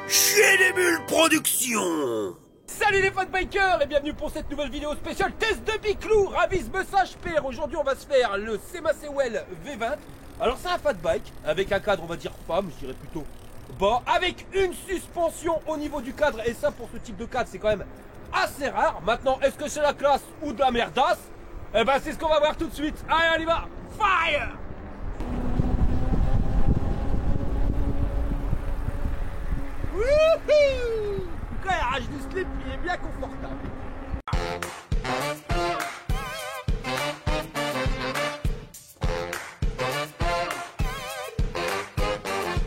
Chez les Bulles Productions. Salut les fat bikers et bienvenue pour cette nouvelle vidéo spéciale test de Biclou Ravis Message Père. Aujourd'hui on va se faire le Semacewell V20. Alors c'est un fat bike avec un cadre on va dire femme, je dirais plutôt bas, avec une suspension au niveau du cadre, et ça pour ce type de cadre c'est quand même assez rare. Maintenant est-ce que c'est la classe ou de la merdasse? Eh ben c'est ce qu'on va voir tout de suite. Allez on y va. Fire! Wouhou! Le garage du slip il est bien confortable.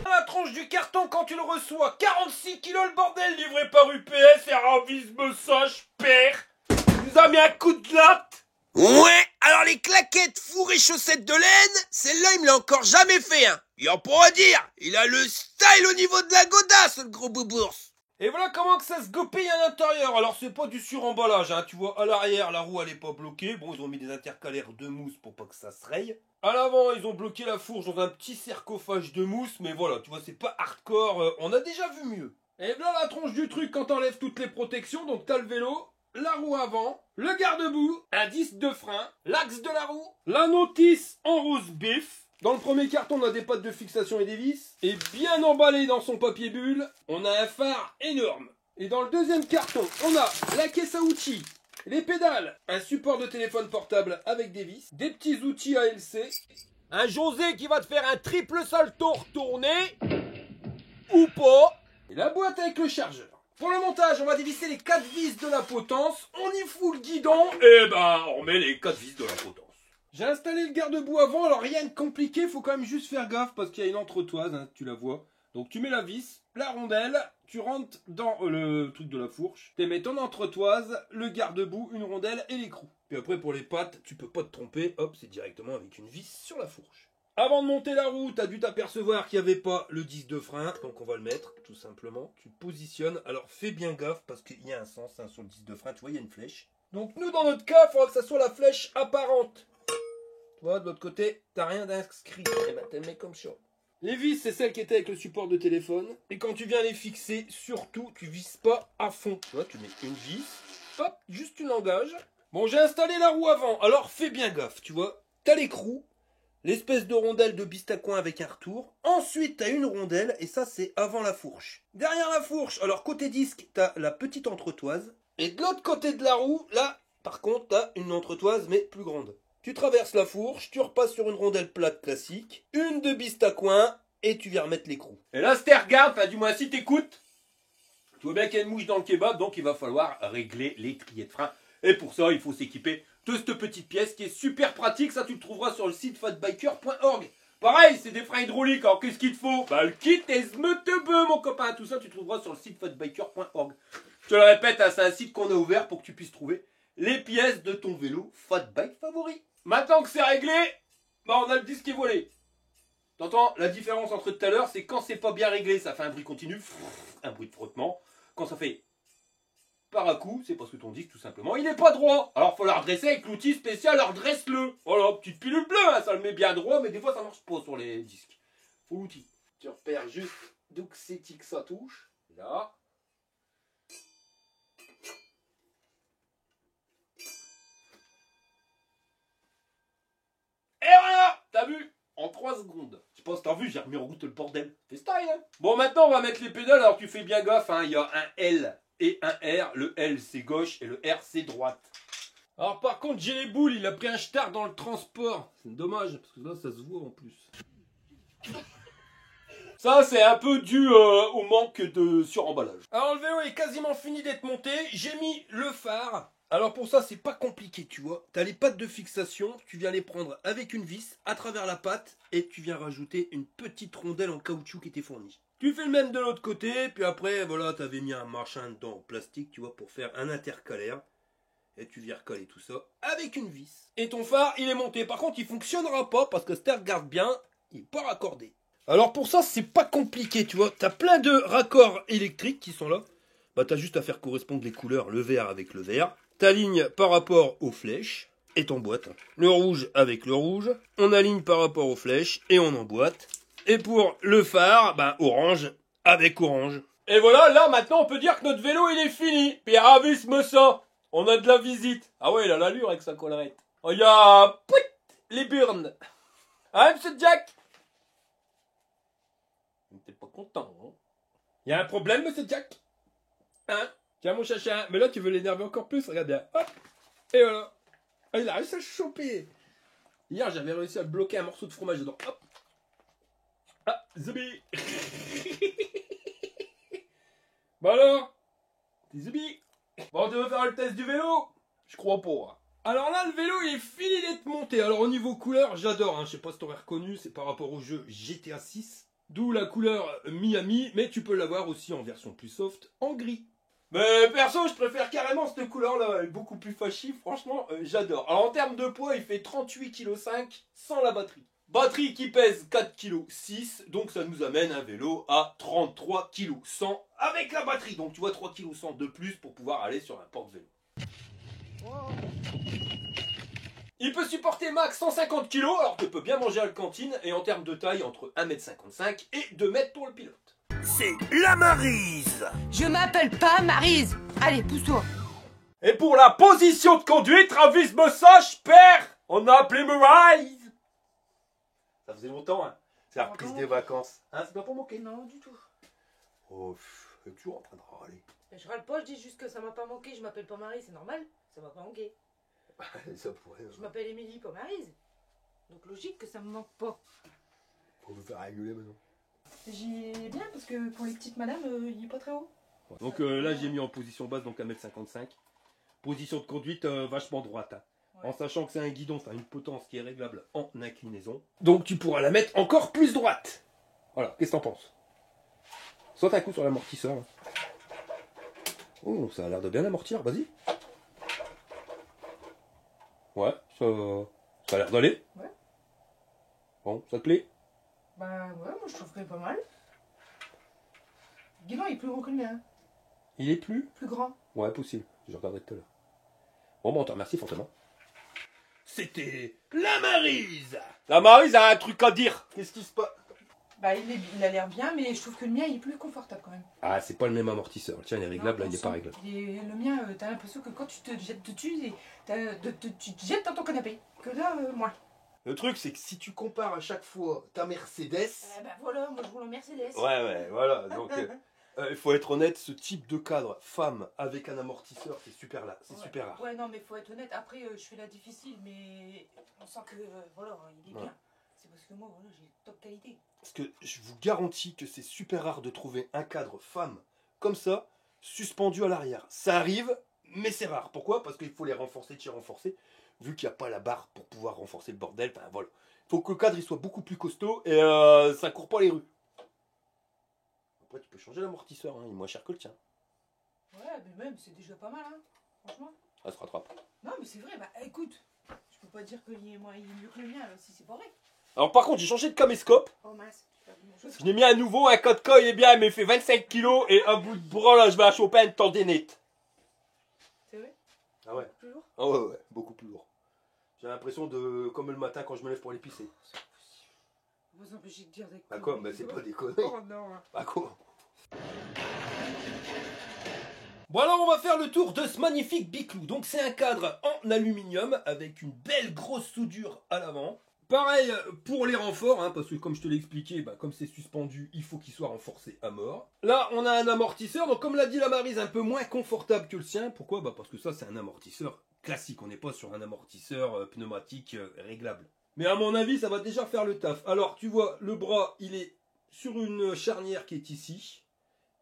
La tronche du carton quand tu le reçois, 46 kilos le bordel, livré par UPS et Ravis Message Père. Il nous a mis un coup de latte. Ouais, alors les claquettes, fourrées, chaussettes de laine, celle-là il me l'a encore jamais fait, hein. Et on pourra dire, il a le style au niveau de la godasse, le gros boubours. Et voilà comment que ça se goupille à l'intérieur. Alors c'est pas du suremballage, hein. Tu vois à l'arrière la roue elle est pas bloquée. Bon ils ont mis des intercalaires de mousse pour pas que ça se raye. À l'avant ils ont bloqué la fourche dans un petit sarcophage de mousse. Mais voilà tu vois c'est pas hardcore, on a déjà vu mieux. Et voilà la tronche du truc quand t'enlèves toutes les protections. Donc t'as le vélo, la roue avant, le garde-boue, un disque de frein, l'axe de la roue, la notice en rose bif. Dans le premier carton, on a des pattes de fixation et des vis. Et bien emballé dans son papier bulle, on a un phare énorme. Et dans le deuxième carton, on a la caisse à outils, les pédales, un support de téléphone portable avec des vis, des petits outils ALC, un José qui va te faire un triple salto retourné, ou pas, et la boîte avec le chargeur. Pour le montage, on va dévisser les 4 vis de la potence, on y fout le guidon, et ben on met les 4 vis de la potence. J'ai installé le garde-boue avant, alors rien de compliqué, faut quand même juste faire gaffe parce qu'il y a une entretoise, hein, tu la vois. Donc tu mets la vis, la rondelle, tu rentres dans le truc de la fourche, tu mets ton entretoise, le garde-boue, une rondelle et l'écrou. Puis après pour les pattes, tu peux pas te tromper, hop, c'est directement avec une vis sur la fourche. Avant de monter la roue, tu as dû t'apercevoir qu'il n'y avait pas le disque de frein, donc on va le mettre tout simplement. Tu positionnes, alors fais bien gaffe parce qu'il y a un sens hein, sur le disque de frein, tu vois il y a une flèche. Donc nous dans notre cas, il faudra que ça soit la flèche apparente. Tu vois, de l'autre côté, t'as rien d'inscrit. Et ben, t'es le mets comme ça. Les vis, c'est celles qui étaient avec le support de téléphone. Et quand tu viens les fixer, surtout, tu vises pas à fond. Tu vois, tu mets une vis, hop, juste tu l'engages. Bon, j'ai installé la roue avant. Alors, fais bien gaffe, tu vois. T'as l'écrou, l'espèce de rondelle de bistacouin avec un retour. Ensuite, t'as une rondelle, et ça, c'est avant la fourche. Derrière la fourche, alors côté disque, t'as la petite entretoise. Et de l'autre côté de la roue, là, par contre, t'as une entretoise, mais plus grande. Tu traverses la fourche, tu repasses sur une rondelle plate classique, une de bistacouin, et tu viens remettre l'écrou. Et là, si tu regardes, enfin du moins si t'écoutes, tu vois bien qu'il y a une mouche dans le kebab, donc il va falloir régler l'étrier de frein. Et pour ça, il faut s'équiper de cette petite pièce qui est super pratique, ça tu le trouveras sur le site fatbiker.org. Pareil, c'est des freins hydrauliques, alors qu'est-ce qu'il te faut? Bah le kit esmeutebeu mon copain, tout ça tu trouveras sur le site fatbiker.org. Je te le répète, c'est un site qu'on a ouvert pour que tu puisses trouver les pièces de ton vélo fat bike favori. Maintenant que c'est réglé, bah on a le disque qui est volé. T'entends la différence entre tout à l'heure, c'est quand c'est pas bien réglé, ça fait un bruit continu, un bruit de frottement. Quand ça fait par à coup, c'est parce que ton disque tout simplement, il n'est pas droit. Alors faut le redresser avec l'outil spécial, redresse-le. Voilà, petite pilule bleue, hein, ça le met bien droit, mais des fois ça marche pas sur les disques. Faut l'outil. Tu repères juste d'où c'est que ça touche. Là. Et voilà, t'as vu? En 3 secondes. Je sais pas si t'as vu, j'ai remis en route le bordel. Fais style, hein. Bon, maintenant, on va mettre les pédales. Alors, tu fais bien gaffe, hein. Il y a un L et un R. Le L, c'est gauche et le R, c'est droite. Alors, par contre, j'ai les boules. Il a pris un star dans le transport. C'est dommage, parce que là, ça se voit en plus. Ça, c'est un peu dû au manque de suremballage. Alors, le vélo est quasiment fini d'être monté. J'ai mis le phare. Alors pour ça, c'est pas compliqué, tu vois. Tu as les pattes de fixation, tu viens les prendre avec une vis à travers la patte et tu viens rajouter une petite rondelle en caoutchouc qui t'est fournie. Tu fais le même de l'autre côté, puis après, voilà, tu avais mis un machin dedans en plastique, tu vois, pour faire un intercalaire. Et tu viens recoller tout ça avec une vis. Et ton phare, il est monté. Par contre, il fonctionnera pas parce que si tu regardes bien, il n'est pas raccordé. Alors pour ça, c'est pas compliqué, tu vois. Tu as plein de raccords électriques qui sont là. Bah, tu as juste à faire correspondre les couleurs, le vert avec le vert. T'alignes par rapport aux flèches et t'emboîtes. Le rouge avec le rouge. On aligne par rapport aux flèches et on emboîte. Et pour le phare, ben orange avec orange. Et voilà, là maintenant on peut dire que notre vélo il est fini. Pierre Avis me ça. On a de la visite. Ah ouais, il a l'allure avec sa collerette. Oh, il y a les burnes. Hein, monsieur Jack? T'es pas content, hein? Il y a un problème, monsieur Jack? Hein? Tiens, mon chacha. Mais là, tu veux l'énerver encore plus? Regarde bien. Hop. Et voilà. Ah, il a réussi à le choper. Hier, j'avais réussi à bloquer un morceau de fromage dedans. Hop. Ah, Zubi. Bon alors? T'es Zubi. Bon, tu veux faire le test du vélo? Je crois pas. Alors là, le vélo, il est fini d'être monté. Alors au niveau couleur, j'adore. Hein. Je sais pas si t'aurais reconnu, c'est par rapport au jeu GTA 6. D'où la couleur Miami, mais tu peux l'avoir aussi en version plus soft, en gris. Mais perso, je préfère carrément cette couleur-là. Elle est beaucoup plus fashy, franchement, j'adore. Alors en termes de poids, il fait 38,5 kg sans la batterie. Batterie qui pèse 4,6 kg, donc ça nous amène un vélo à 33,1 kg avec la batterie. Donc tu vois 3,1 kg de plus pour pouvoir aller sur un porte-vélo. Wow. Il peut supporter max 150 kg, alors tu peux bien manger à la cantine, et en termes de taille, entre 1,55 m et 2 m pour le pilote. C'est la Maryse. Je m'appelle pas Maryse. Allez, pousse-toi. Et pour la position de conduite, Travis Bossage, père, on a appelé Maryse. Ça faisait longtemps, hein. C'est la reprise des vacances. Hein, c'est pas pour moquer? Non, du tout. Oh, je suis toujours en train de râler. Je râle pas, je dis juste que ça m'a pas manqué. Je m'appelle pas Maryse, c'est normal. Ça m'a pas manqué. Ça pourrait. Je m'appelle Émilie, pas Maryse. Donc logique que ça me manque pas. Faut vous faire réguler maintenant. J'y bien parce que pour les petites madames, il est pas très haut. Donc là, j'ai mis en position basse, donc 1,55 m. Position de conduite vachement droite. Hein. Ouais. En sachant que c'est un guidon, ça a une potence qui est réglable en inclinaison. Donc tu pourras la mettre encore plus droite. Voilà, qu'est-ce que t'en penses? Saute un coup sur l'amortisseur. Hein. Oh, ça a l'air de bien amortir, vas-y. Ouais, ça a l'air d'aller. Ouais. Bon, ça te plaît? Bah ouais, moi je trouve que pas mal. Le guidon il est plus gros que le mien. Il est plus? Plus grand. Ouais, possible. Je regarderai tout à l'heure. Bon, on te remercie fortement. C'était la Maryse. La Maryse a un truc à dire. Qu'est-ce qui se passe? Bah il a l'air bien, mais je trouve que le mien il est plus confortable quand même. Ah, c'est pas le même amortisseur. Tiens, il est réglable, non, là il est pas réglable. Le mien, t'as l'impression que quand tu te jettes dessus, tu te jettes dans ton canapé. Que là, moins. Le truc, c'est que si tu compares à chaque fois ta Mercedes... bah voilà, moi je roule en Mercedes. Ouais, voilà. Donc, il faut être honnête, ce type de cadre, femme avec un amortisseur, c'est super là, c'est super rare. Ouais, non, mais faut être honnête. Après, je fais la difficile, mais on sent que, voilà, il est bien. C'est parce que moi, voilà, j'ai top qualité. Parce que je vous garantis que c'est super rare de trouver un cadre femme comme ça, suspendu à l'arrière. Ça arrive, mais c'est rare. Pourquoi? Parce qu'il faut les renforcer, de chez renforcer. Vu qu'il n'y a pas la barre pour pouvoir renforcer le bordel, enfin voilà. Il faut que le cadre il soit beaucoup plus costaud et ça court pas les rues. Après tu peux changer l'amortisseur, hein, il est moins cher que le tien. Ouais, mais même c'est déjà pas mal, hein, franchement. Ça se rattrape. Non mais c'est vrai, bah écoute, je peux pas dire qu'il est mieux que le mien, si c'est pas vrai. Alors par contre j'ai changé de caméscope. Oh mince, je l'ai mis à nouveau, un code il est bien, mais il fait 25 kg et un bout de bras là je vais à choper une tendinite. C'est vrai? Ah ouais. Plus lourd? Ah ouais, beaucoup plus lourd. J'ai l'impression de comme le matin quand je me lève pour aller pisser. Vous empêchez de dire des conneries. Bah quoi? Bah c'est pas des conneries. Oh non. Bah quoi? Bon alors on va faire le tour de ce magnifique biclou. Donc c'est un cadre en aluminium avec une belle grosse soudure à l'avant. Pareil pour les renforts, hein, parce que comme je te l'ai expliqué, bah, comme c'est suspendu, il faut qu'il soit renforcé à mort. Là, on a un amortisseur, donc comme l'a dit la Maryse, un peu moins confortable que le sien. Pourquoi? Bah, parce que ça, c'est un amortisseur classique. On n'est pas sur un amortisseur pneumatique réglable. Mais à mon avis, ça va déjà faire le taf. Alors, tu vois, le bras, il est sur une charnière qui est ici.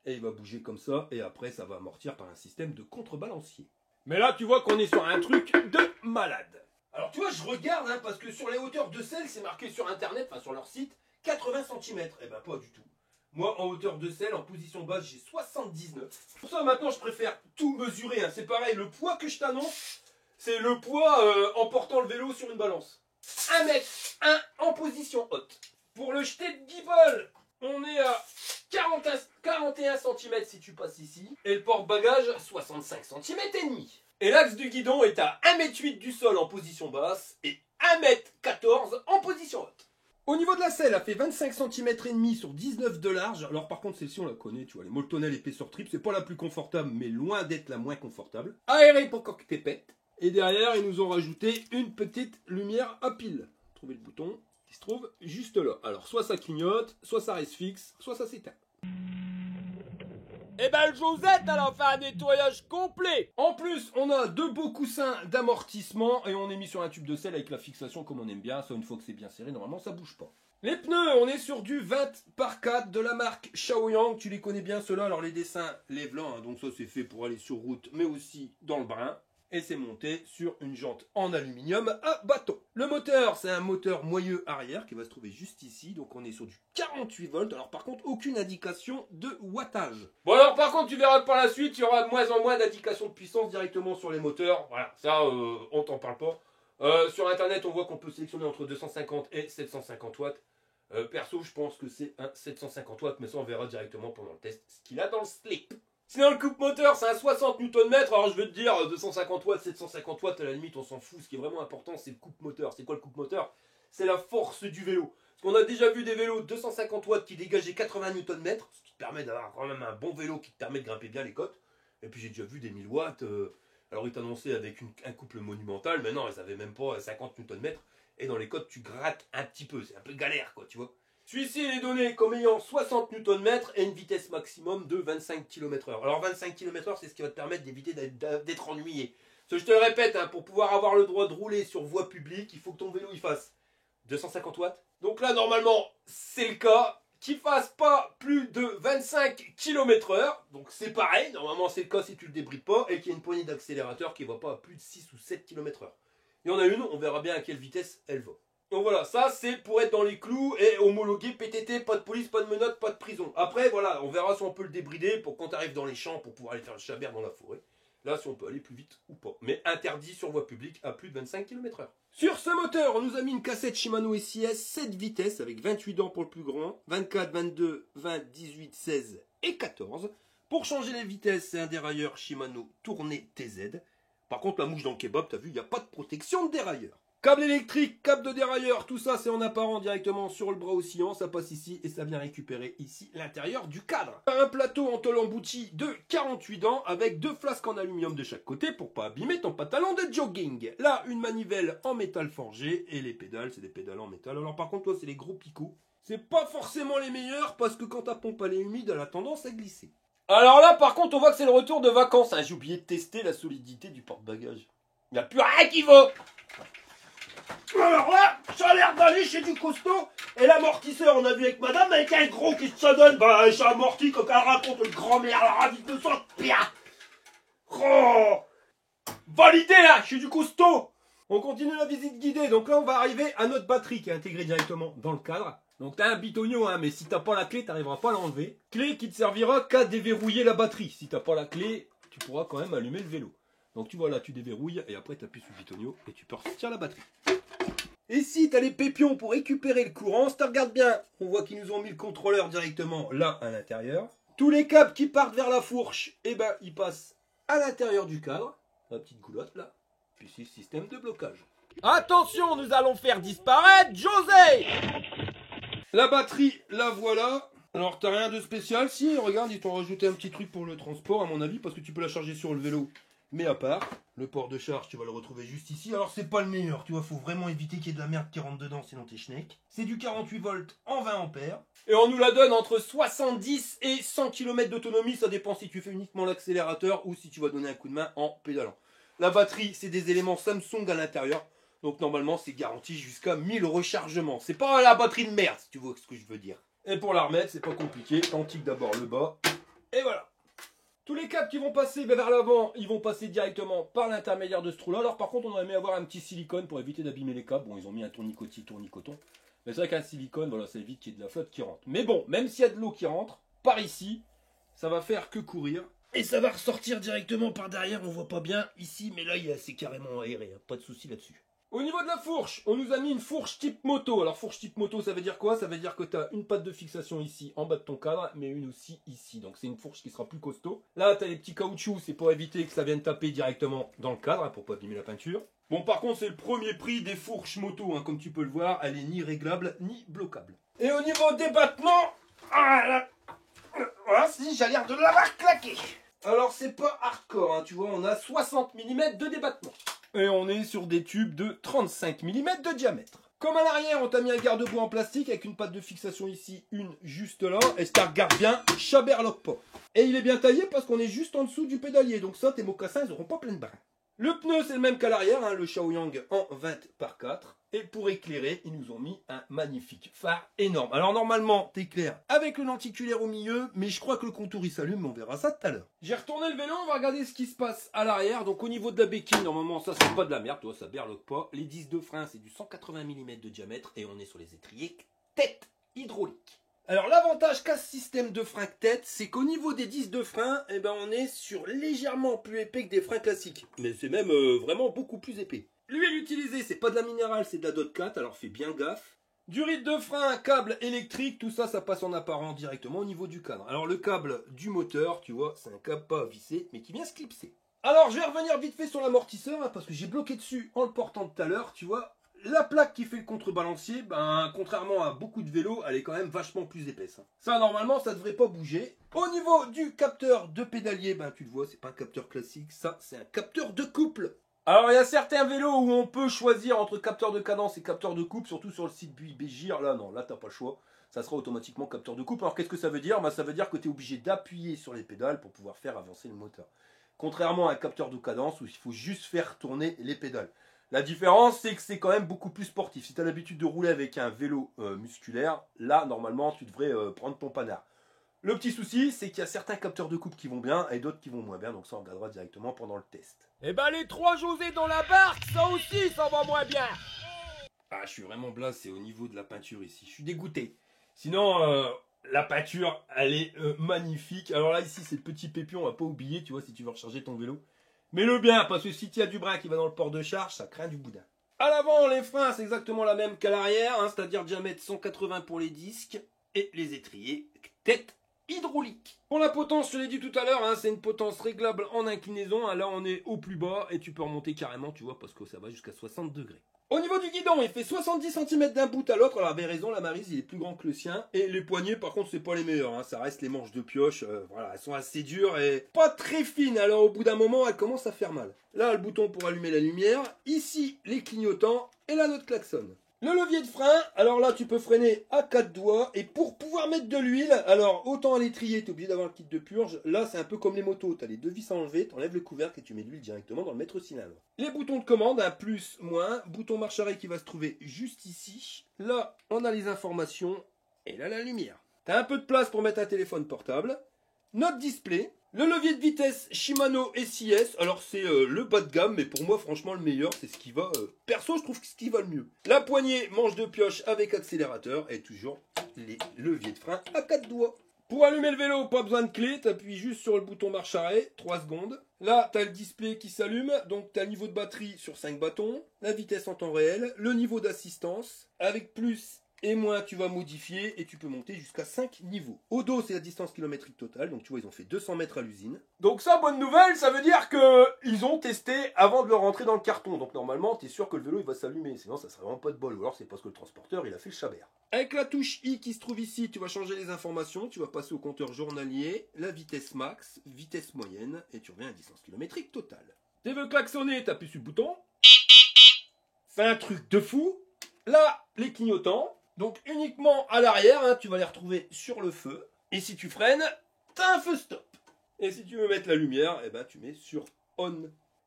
Et il va bouger comme ça, et après, ça va amortir par un système de contrebalancier. Mais là, tu vois qu'on est sur un truc de malade. Alors tu vois, je regarde, hein, parce que sur les hauteurs de selle, c'est marqué sur internet, enfin sur leur site, 80 cm. Eh ben pas du tout. Moi, en hauteur de selle, en position basse, j'ai 79. Pour ça, maintenant, je préfère tout mesurer. Hein. C'est pareil, le poids que je t'annonce, c'est le poids en portant le vélo sur une balance. 1,1 m en position haute. Pour le jeté de guibole, on est à 41 cm si tu passes ici. Et le porte-bagages, 65 cm et demi. Et l'axe du guidon est à 1,8 m du sol en position basse et 1,14 m en position haute. Au niveau de la selle, elle fait 25 cm et demi sur 19 de large. Alors par contre, celle-ci on la connaît, tu vois, les Moltonel épaisseur triple, c'est pas la plus confortable, mais loin d'être la moins confortable. Aéré pour quand t'es pète. Et derrière, ils nous ont rajouté une petite lumière à pile. Trouvez le bouton qui se trouve juste là. Alors soit ça clignote, soit ça reste fixe, soit ça s'éteint. Eh ben, le Josette, elle a fait un nettoyage complet. En plus, on a deux beaux coussins d'amortissement et on est mis sur un tube de selle avec la fixation comme on aime bien. Ça, une fois que c'est bien serré, normalement, ça bouge pas. Les pneus, on est sur du 20 par 4 de la marque Shaoyang. Tu les connais bien, ceux-là. Alors, les dessins, les blancs, hein, donc ça, c'est fait pour aller sur route, mais aussi dans le brin. Et c'est monté sur une jante en aluminium à bâton. Le moteur, c'est un moteur moyeu arrière qui va se trouver juste ici. Donc on est sur du 48 volts. Alors par contre, aucune indication de wattage. Bon alors par contre, tu verras que par la suite, il y aura de moins en moins d'indications de puissance directement sur les moteurs. Voilà, ça, on t'en parle pas. Sur internet, on voit qu'on peut sélectionner entre 250 et 750 watts. Perso, je pense que c'est un 750 watts, mais ça on verra directement pendant le test ce qu'il a dans le slip. Sinon le coupe-moteur c'est un 60 Nm, alors je veux te dire 250 watts, 750 watts à la limite on s'en fout, ce qui est vraiment important c'est le coupe-moteur. C'est quoi le coupe-moteur? C'est la force du vélo. Parce qu'on a déjà vu des vélos 250 watts qui dégageaient 80 Nm, ce qui te permet d'avoir quand même un bon vélo qui te permet de grimper bien les côtes. Et puis j'ai déjà vu des 1000 watts, alors ils t'annonçaient avec un couple monumental, mais non ils avaient même pas 50 Nm. Et dans les côtes tu grattes un petit peu, c'est un peu galère quoi tu vois. Celui-ci il est donné comme ayant 60 Nm et une vitesse maximum de 25 km/h. Alors 25 km/h c'est ce qui va te permettre d'éviter d'être ennuyé. Parce que je te le répète, hein, pour pouvoir avoir le droit de rouler sur voie publique, il faut que ton vélo il fasse 250 watts. Donc là normalement c'est le cas, qu'il fasse pas plus de 25 km/h. Donc c'est pareil, normalement c'est le cas si tu le débrides pas, et qu'il y ait une poignée d'accélérateur qui ne va pas à plus de 6 ou 7 km/h. Il y en a une, on verra bien à quelle vitesse elle va. Donc voilà, ça c'est pour être dans les clous et homologué PTT, pas de police, pas de menottes, pas de prison. Après voilà, on verra si on peut le débrider pour quand tu arrives dans les champs pour pouvoir aller faire le chabert dans la forêt. Là si on peut aller plus vite ou pas. Mais interdit sur voie publique à plus de 25 km/h. Sur ce moteur, on nous a mis une cassette Shimano SIS 7 vitesses avec 28 dents pour le plus grand, 24, 22, 20, 18, 16 et 14. Pour changer les vitesses, c'est un dérailleur Shimano tourné TZ. Par contre la mouche dans le kebab, t'as vu, il n'y a pas de protection de dérailleur. Câble électrique, câble de dérailleur, tout ça c'est en apparent directement sur le bras oscillant, ça passe ici et ça vient récupérer ici l'intérieur du cadre. Un plateau en tôle embouti de 48 dents avec deux flasques en aluminium de chaque côté pour pas abîmer ton pantalon de jogging. Là, une manivelle en métal forgé et les pédales, c'est des pédales en métal. Alors par contre, toi c'est les gros picots. C'est pas forcément les meilleurs parce que quand ta pompe elle est humide, elle a tendance à glisser. Alors là par contre, on voit que c'est le retour de vacances. Ah, j'ai oublié de tester la solidité du porte-bagages. Il n'y a plus rien qui va. Alors là, ça a l'air d'aller chez du costaud. Et l'amortisseur, on a vu avec madame, avec un gros qui se donne. Bah, j'ai amorti quand elle raconte le grand-mère, la ravie de sang. Oh, validé là, chez du costaud. On continue la visite guidée. Donc là, on va arriver à notre batterie qui est intégrée directement dans le cadre. Donc t'as un bitonio, hein, mais si t'as pas la clé, t'arriveras pas à l'enlever. Clé qui te servira qu'à déverrouiller la batterie. Si t'as pas la clé, tu pourras quand même allumer le vélo. Donc tu vois là, tu déverrouilles et après tu appuies sur le bitonio et tu peux ressortir la batterie. Et si tu as les pépions pour récupérer le courant, si tu regardes bien, on voit qu'ils nous ont mis le contrôleur directement là à l'intérieur. Tous les câbles qui partent vers la fourche, eh ben, ils passent à l'intérieur du cadre. La petite goulotte là. Puis c'est le système de blocage. Attention, nous allons faire disparaître José. La batterie, la voilà. Alors t'as rien de spécial, si, regarde, ils t'ont rajouté un petit truc pour le transport à mon avis, parce que tu peux la charger sur le vélo. Mais à part, le port de charge, tu vas le retrouver juste ici. Alors c'est pas le meilleur, tu vois, faut vraiment éviter qu'il y ait de la merde qui rentre dedans, sinon t'es schneck. C'est du 48 volts en 20 ampères. Et on nous la donne entre 70 et 100 km d'autonomie, ça dépend si tu fais uniquement l'accélérateur ou si tu vas donner un coup de main en pédalant. La batterie, c'est des éléments Samsung à l'intérieur, donc normalement c'est garanti jusqu'à 1000 rechargements. C'est pas la batterie de merde, si tu vois ce que je veux dire. Et pour la remettre, c'est pas compliqué, t'antiques d'abord le bas, et voilà. Tous les câbles qui vont passer vers l'avant, ils vont passer directement par l'intermédiaire de ce trou-là. Alors par contre, on aurait aimé avoir un petit silicone pour éviter d'abîmer les câbles. Bon, ils ont mis un tournicotis, tournicoton. Mais c'est vrai qu'un silicone, voilà, ça évite qu'il y ait de la flotte qui rentre. Mais bon, même s'il y a de l'eau qui rentre, par ici, ça va faire que courir. Et ça va ressortir directement par derrière, on voit pas bien ici, mais là, c'est carrément aéré, hein, pas de souci là-dessus. Au niveau de la fourche, on nous a mis une fourche type moto. Alors fourche type moto, ça veut dire quoi? Ça veut dire que tu as une patte de fixation ici, en bas de ton cadre, mais une aussi ici. Donc c'est une fourche qui sera plus costaud. Là, tu as les petits caoutchoucs, c'est pour éviter que ça vienne taper directement dans le cadre, pour pas abîmer la peinture. Bon, par contre, c'est le premier prix des fourches moto, comme tu peux le voir. Elle est ni réglable, ni bloquable. Et au niveau des battements, voilà, si, j'ai l'air de l'avoir claqué. Alors c'est pas hardcore, tu vois, on a 60 mm de débattement. Et on est sur des tubes de 35 mm de diamètre. Comme à l'arrière, on t'a mis un garde-boue en plastique avec une patte de fixation ici, une juste là. Et si tu regardes bien, chaberloque pas. Et il est bien taillé parce qu'on est juste en dessous du pédalier. Donc ça, tes mocassins, ils n'auront pas plein de brins. Le pneu, c'est le même qu'à l'arrière, le Shaoyang en 20 par 4. Et pour éclairer, ils nous ont mis un magnifique phare énorme. Alors normalement, t'éclaires avec le lenticulaire au milieu, mais je crois que le contour il s'allume, mais on verra ça tout à l'heure. J'ai retourné le vélo, on va regarder ce qui se passe à l'arrière. Donc au niveau de la béquille, normalement ça c'est pas de la merde, toi, ça berloque pas. Les disques de frein, c'est du 180 mm de diamètre et on est sur les étriers tête hydraulique. Alors l'avantage qu'a ce système de frein tête, c'est qu'au niveau des disques de frein, on est sur légèrement plus épais que des freins classiques. Mais c'est même vraiment beaucoup plus épais. L'huile utilisée, c'est pas de la minérale, c'est de la DOT 4, alors fais bien gaffe. Du rythme de frein, câble électrique, tout ça, ça passe en apparent directement au niveau du cadre. Alors le câble du moteur, tu vois, c'est un câble pas vissé, mais qui vient se clipser. Alors je vais revenir vite fait sur l'amortisseur, parce que j'ai bloqué dessus en le portant tout à l'heure, tu vois. La plaque qui fait le contrebalancier, contrairement à beaucoup de vélos, elle est quand même vachement plus épaisse. Ça, normalement, ça devrait pas bouger. Au niveau du capteur de pédalier, tu le vois, c'est pas un capteur classique, ça, c'est un capteur de couple. Alors, il y a certains vélos où on peut choisir entre capteur de cadence et capteur de couple, surtout sur le site Bégir. Là, non, là, t'as pas le choix. Ça sera automatiquement capteur de couple. Alors, qu'est-ce que ça veut dire? Ça veut dire que tu es obligé d'appuyer sur les pédales pour pouvoir faire avancer le moteur. Contrairement à un capteur de cadence où il faut juste faire tourner les pédales. La différence, c'est que c'est quand même beaucoup plus sportif. Si tu as l'habitude de rouler avec un vélo musculaire, là, normalement, tu devrais prendre ton panard. Le petit souci, c'est qu'il y a certains capteurs de couple qui vont bien et d'autres qui vont moins bien. Donc ça, on regardera directement pendant le test. Eh ben, les 3 José dans la barque, ça aussi, ça va moins bien. Ah, je suis vraiment blasé au niveau de la peinture ici. Je suis dégoûté. Sinon, la peinture, elle est magnifique. Alors là, ici, c'est le petit pépion, on va pas oublier, tu vois, si tu veux recharger ton vélo. Mets-le bien, parce que si tu as du brin qui va dans le port de charge, ça craint du boudin. À l'avant, les freins, c'est exactement la même qu'à l'arrière, c'est-à-dire diamètre 180 pour les disques et les étriers tête hydraulique. Pour la potence, je l'ai dit tout à l'heure, c'est une potence réglable en inclinaison. Là, on est au plus bas et tu peux remonter carrément, tu vois, parce que ça va jusqu'à 60 degrés. Au niveau du guidon, il fait 70 cm d'un bout à l'autre. Alors, avait raison, la Maryse, il est plus grand que le sien. Et les poignées, par contre, c'est pas les meilleurs. Ça reste les manches de pioche. Voilà, elles sont assez dures et pas très fines. Alors, au bout d'un moment, elles commencent à faire mal. Là, le bouton pour allumer la lumière. Ici, les clignotants. Et là, notre klaxon. Le levier de frein, alors là tu peux freiner à 4 doigts et pour pouvoir mettre de l'huile, alors autant à l'étrier, tu es obligé d'avoir le kit de purge, là c'est un peu comme les motos, tu as les deux vis à enlever, tu enlèves le couvercle et tu mets de l'huile directement dans le maître-cylindre. Les boutons de commande, un plus, moins, bouton marche arrêt qui va se trouver juste ici, là on a les informations et là la lumière. Tu as un peu de place pour mettre un téléphone portable, notre display, le levier de vitesse Shimano SIS, alors c'est le bas de gamme, mais pour moi franchement le meilleur, c'est ce qui va, perso je trouve que ce qui va le mieux. La poignée manche de pioche avec accélérateur et toujours les leviers de frein à 4 doigts. Pour allumer le vélo, pas besoin de clé, tu appuies juste sur le bouton marche arrêt, 3 secondes. Là, tu as le display qui s'allume, donc tu as le niveau de batterie sur 5 bâtons, la vitesse en temps réel, le niveau d'assistance, avec plus et moins tu vas modifier et tu peux monter jusqu'à 5 niveaux. Au dos, c'est la distance kilométrique totale, donc tu vois, ils ont fait 200 mètres à l'usine. Donc ça, bonne nouvelle, ça veut dire qu'ils ont testé avant de le rentrer dans le carton. Donc normalement, tu es sûr que le vélo, il va s'allumer, sinon ça serait vraiment pas de bol. Ou alors c'est parce que le transporteur, il a fait le chabert. Avec la touche I qui se trouve ici, tu vas changer les informations, tu vas passer au compteur journalier, la vitesse max, vitesse moyenne, et tu reviens à distance kilométrique totale. Tu veux klaxonner, tu appuies sur le bouton. C'est un truc de fou. Là, les clignotants. Donc uniquement à l'arrière, tu vas les retrouver sur le feu. Et si tu freines, t'as un feu stop. Et si tu veux mettre la lumière, tu mets sur on.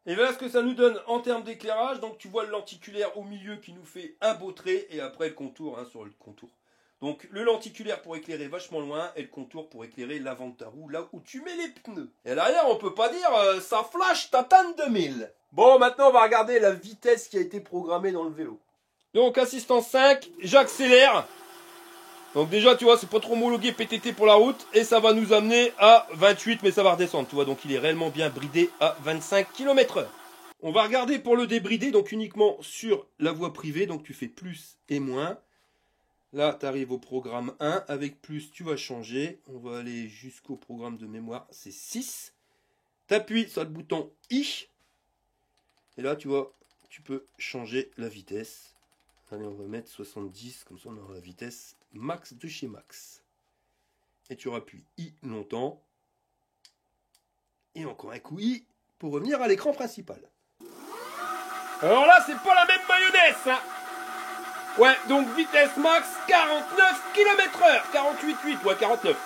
Et voilà ce que ça nous donne en termes d'éclairage. Donc tu vois le lenticulaire au milieu qui nous fait un beau trait. Et après le contour, sur le contour. Donc le lenticulaire pour éclairer vachement loin. Et le contour pour éclairer l'avant de ta roue, là où tu mets les pneus. Et à l'arrière, on peut pas dire ça flash Tatane 2000. Bon, maintenant on va regarder la vitesse qui a été programmée dans le vélo. Donc assistance 5, j'accélère. Donc déjà tu vois c'est pas trop homologué PTT pour la route. Et ça va nous amener à 28 mais ça va redescendre tu vois. Donc il est réellement bien bridé à 25 km/h. On va regarder pour le débridé, donc uniquement sur la voie privée. Donc tu fais plus et moins. Là, tu arrives au programme 1. Avec plus, tu vas changer. On va aller jusqu'au programme de mémoire, c'est 6. Tu appuies sur le bouton I. Et là, tu vois, tu peux changer la vitesse. Allez, on va mettre 70, comme ça on aura la vitesse max de chez max. Et tu rappuies I longtemps. Et encore un coup I pour revenir à l'écran principal. Alors là, c'est pas la même mayonnaise, hein. Ouais, donc vitesse max 49 km/h. 48,8, ouais, 49.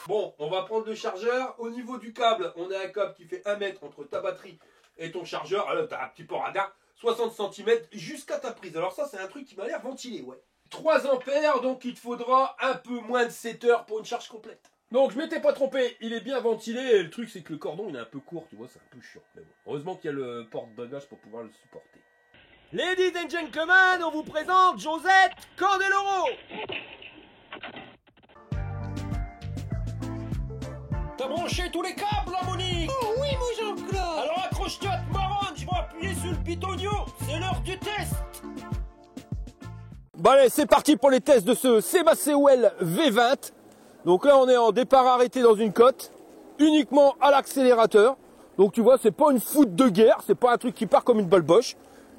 Bon, on va prendre le chargeur. Au niveau du câble, on a un câble qui fait 1 mètre entre ta batterie et ton chargeur. Alors, tu as un petit port radar, 60 cm jusqu'à ta prise. Alors ça, c'est un truc qui m'a l'air ventilé, ouais. 3 ampères, donc il te faudra un peu moins de 7 heures pour une charge complète. Donc je m'étais pas trompé, il est bien ventilé. Et le truc, c'est que le cordon, il est un peu court, tu vois, c'est un peu chiant. Mais bon, heureusement qu'il y a le porte-bagages pour pouvoir le supporter. Ladies and gentlemen, on vous présente Josette Candeloro. T'as branché tous les câbles, là, Monique? Oh oui, mon Jean-Claude. Alors accroche-toi à te marronne, je vais appuyer sur le pitonio. C'est l'heure du test. Bon allez, c'est parti pour les tests de ce Sebasewell V20. Donc là, on est en départ arrêté dans une côte, uniquement à l'accélérateur. Donc tu vois, c'est pas une foudre de guerre, c'est pas un truc qui part comme une balle boche.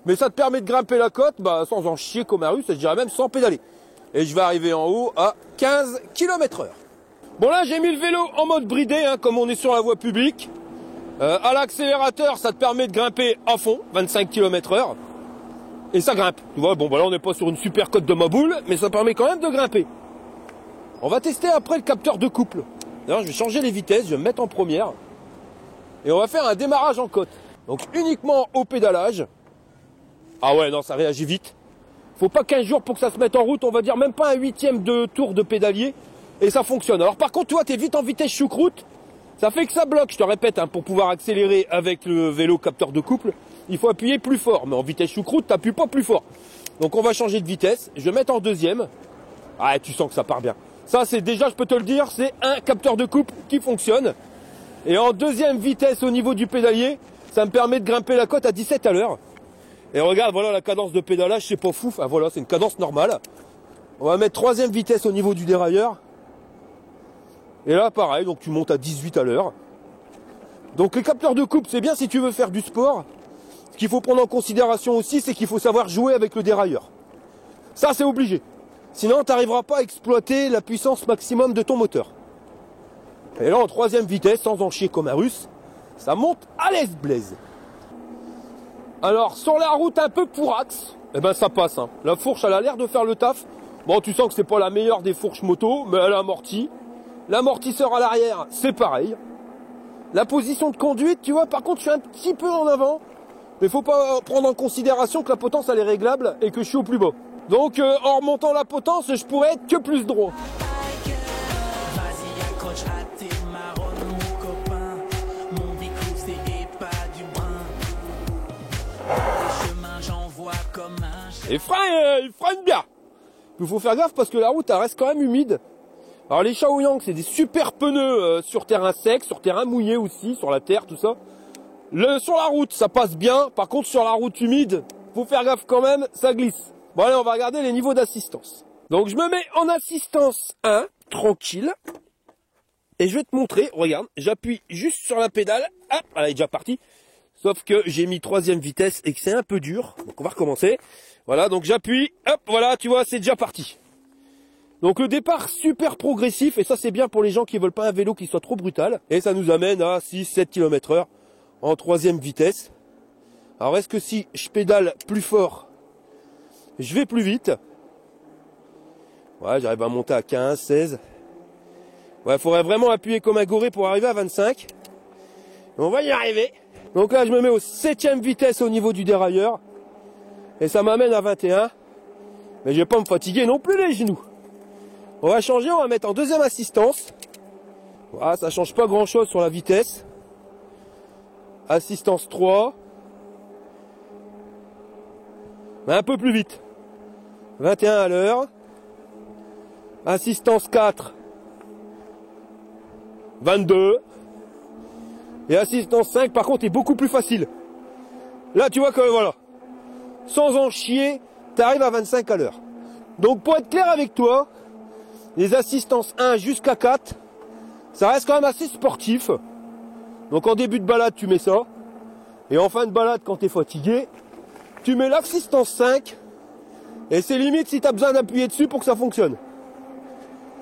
Mais ça te permet de grimper la côte sans en chier comme un russe, et je dirais même sans pédaler. Et je vais arriver en haut à 15 km/h. Bon là, j'ai mis le vélo en mode bridé, hein, comme on est sur la voie publique. À l'accélérateur, ça te permet de grimper à fond, 25 km/h. Et ça grimpe. Tu vois, bon, là, on n'est pas sur une super côte de Maboule, mais ça permet quand même de grimper. On va tester après le capteur de couple. D'ailleurs, je vais changer les vitesses, je vais me mettre en première. Et on va faire un démarrage en côte. Donc uniquement au pédalage. Ah ouais, non, ça réagit vite. Faut pas 15 jours pour que ça se mette en route, on va dire même pas un 1/8 de tour de pédalier. Et ça fonctionne. Alors par contre, toi, t'es vite en vitesse choucroute. Ça fait que ça bloque, je te répète, hein, pour pouvoir accélérer avec le vélo capteur de couple, il faut appuyer plus fort. Mais en vitesse choucroute, t'appuies pas plus fort. Donc on va changer de vitesse. Je vais mettre en deuxième. Ah, tu sens que ça part bien. Ça, c'est déjà, je peux te le dire, c'est un capteur de couple qui fonctionne. Et en deuxième vitesse au niveau du pédalier, ça me permet de grimper la côte à 17 à l'heure. Et regarde, voilà la cadence de pédalage, c'est pas fou. Enfin voilà, c'est une cadence normale. On va mettre troisième vitesse au niveau du dérailleur. Et là, pareil, donc tu montes à 18 à l'heure. Donc les capteurs de couple, c'est bien si tu veux faire du sport. Ce qu'il faut prendre en considération aussi, c'est qu'il faut savoir jouer avec le dérailleur. Ça, c'est obligé. Sinon, tu n'arriveras pas à exploiter la puissance maximum de ton moteur. Et là, en troisième vitesse, sans en chier comme un russe, ça monte à l'aise blaise. Alors, sur la route un peu pourraxe, eh ben ça passe. Hein. La fourche, elle a l'air de faire le taf. Bon, tu sens que c'est pas la meilleure des fourches moto, mais elle amortit. L'amortisseur à l'arrière, c'est pareil. La position de conduite, tu vois, par contre, je suis un petit peu en avant. Mais faut pas prendre en considération que la potence, elle est réglable et que je suis au plus bas. Donc, en remontant la potence, je pourrais être que plus droit. Et il freine bien. Il faut faire gaffe parce que la route, elle reste quand même humide. Alors les Shaoyang, c'est des super pneus sur terrain sec, sur terrain mouillé aussi, sur la terre, tout ça. Sur la route, ça passe bien. Par contre, sur la route humide, faut faire gaffe quand même, ça glisse. Bon allez, on va regarder les niveaux d'assistance. Donc je me mets en assistance 1, tranquille. Et je vais te montrer, regarde, j'appuie juste sur la pédale. Hop, elle est déjà partie. Sauf que j'ai mis troisième vitesse et que c'est un peu dur. Donc on va recommencer. Voilà, donc j'appuie, hop, voilà, tu vois, c'est déjà parti. Donc le départ super progressif, et ça c'est bien pour les gens qui veulent pas un vélo qui soit trop brutal. Et ça nous amène à 6-7 km/h en troisième vitesse. Alors est-ce que si je pédale plus fort, je vais plus vite? Ouais, j'arrive à monter à 15, 16. Ouais, il faudrait vraiment appuyer comme un goré pour arriver à 25. On va y arriver. Donc là, je me mets au 7e vitesse au niveau du dérailleur. Et ça m'amène à 21. Mais je vais pas me fatiguer non plus les genoux. On va changer, on va mettre en deuxième assistance. Voilà, ça change pas grand chose sur la vitesse. Assistance 3. Mais un peu plus vite. 21 à l'heure. Assistance 4. 22. Et assistance 5 par contre est beaucoup plus facile. Là, tu vois que voilà, sans en chier, tu arrives à 25 à l'heure. Donc pour être clair avec toi, les assistances 1 jusqu'à 4, ça reste quand même assez sportif. Donc en début de balade, tu mets ça. Et en fin de balade, quand tu es fatigué, tu mets l'assistance 5. Et c'est limite si tu as besoin d'appuyer dessus pour que ça fonctionne.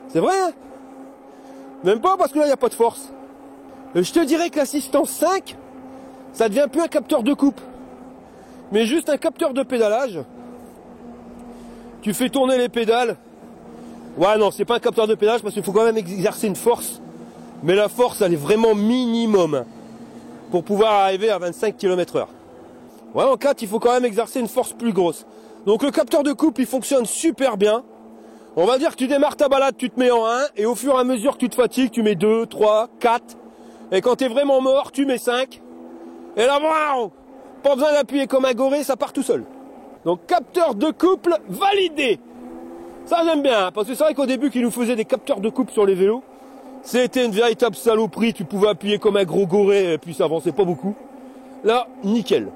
C'est vrai, hein? Même pas parce que là, il n'y a pas de force. Et je te dirais que l'assistance 5, ça devient plus un capteur de coupe, mais juste un capteur de pédalage. Tu fais tourner les pédales. Ouais, non, c'est pas un capteur de pédalage parce qu'il faut quand même exercer une force. Mais la force, elle est vraiment minimum pour pouvoir arriver à 25 km/h. Ouais, en 4, il faut quand même exercer une force plus grosse. Donc le capteur de coupe, il fonctionne super bien. On va dire que tu démarres ta balade, tu te mets en 1, et au fur et à mesure que tu te fatigues, tu mets 2, 3, 4. Et quand tu es vraiment mort, tu mets 5. Et là, waouh, pas besoin d'appuyer comme un goré, ça part tout seul. Donc capteur de couple validé. Ça j'aime bien, parce que c'est vrai qu'au début qu'ils nous faisaient des capteurs de couple sur les vélos, c'était une véritable saloperie, tu pouvais appuyer comme un gros goré et puis ça avançait pas beaucoup. Là, nickel.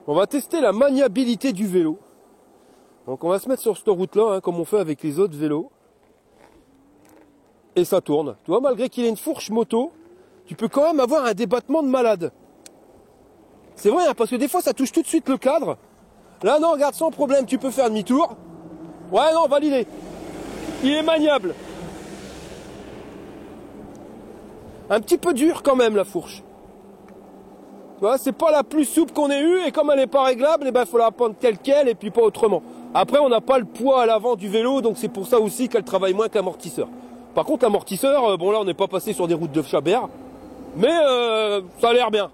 On va tester la maniabilité du vélo. Donc on va se mettre sur cette route-là, hein, comme on fait avec les autres vélos. Et ça tourne. Tu vois, malgré qu'il ait une fourche moto, tu peux quand même avoir un débattement de malade. C'est vrai, hein, parce que des fois ça touche tout de suite le cadre. Là non, regarde, sans problème, tu peux faire demi-tour. Ouais, non, validé. Il est maniable. Un petit peu dur quand même la fourche. Tu vois, c'est pas la plus souple qu'on ait eue, et comme elle n'est pas réglable, il faut la prendre telle quelle et puis pas autrement. Après, on n'a pas le poids à l'avant du vélo, donc c'est pour ça aussi qu'elle travaille moins que l'amortisseur. Par contre, l'amortisseur, bon là on n'est pas passé sur des routes de Chabert, mais ça a l'air bien.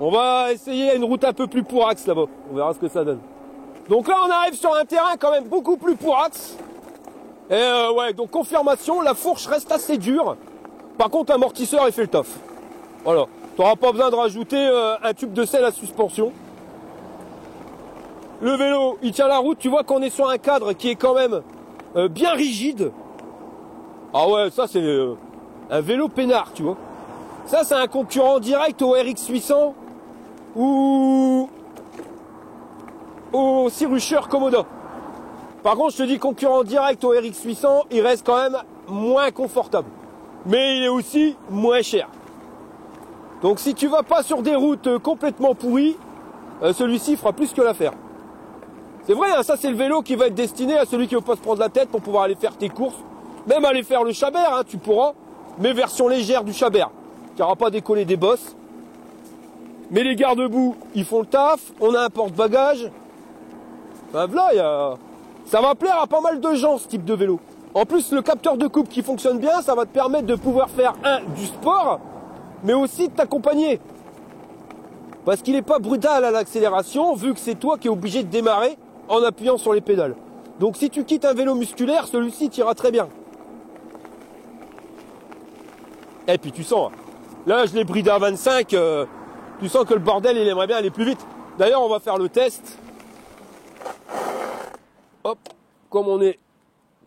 On va essayer une route un peu plus pourraxe là-bas, on verra ce que ça donne. Donc là on arrive sur un terrain quand même beaucoup plus pourraxe. Et ouais, donc confirmation, la fourche reste assez dure. Par contre l'amortisseur il fait le taf. Voilà, tu n'auras pas besoin de rajouter un tube de sel à suspension. Le vélo, il tient la route, tu vois qu'on est sur un cadre qui est quand même bien rigide. Ah ouais, ça c'est un vélo peinard, tu vois. Ça c'est un concurrent direct au RX 800 ou au Cyrusher Komoda. Par contre, je te dis concurrent direct au RX 800, il reste quand même moins confortable. Mais il est aussi moins cher. Donc si tu vas pas sur des routes complètement pourries, celui-ci fera plus que l'affaire. C'est vrai, hein, ça c'est le vélo qui va être destiné à celui qui veut pas se prendre la tête pour pouvoir aller faire tes courses. Même aller faire le Chabert, hein, tu pourras. Mais version légère du Chabert. Tu n'auras pas décollé des bosses. Mais les garde-boue, ils font le taf. On a un porte-bagages. Enfin voilà, ça va plaire à pas mal de gens ce type de vélo. En plus, le capteur de coupe qui fonctionne bien, ça va te permettre de pouvoir faire du sport, mais aussi de t'accompagner. Parce qu'il n'est pas brutal à l'accélération, vu que c'est toi qui es obligé de démarrer en appuyant sur les pédales. Donc si tu quittes un vélo musculaire, celui-ci t'ira très bien. Et puis tu sens, là je l'ai bridé à 25, tu sens que le bordel il aimerait bien aller plus vite. D'ailleurs on va faire le test. Hop, comme on est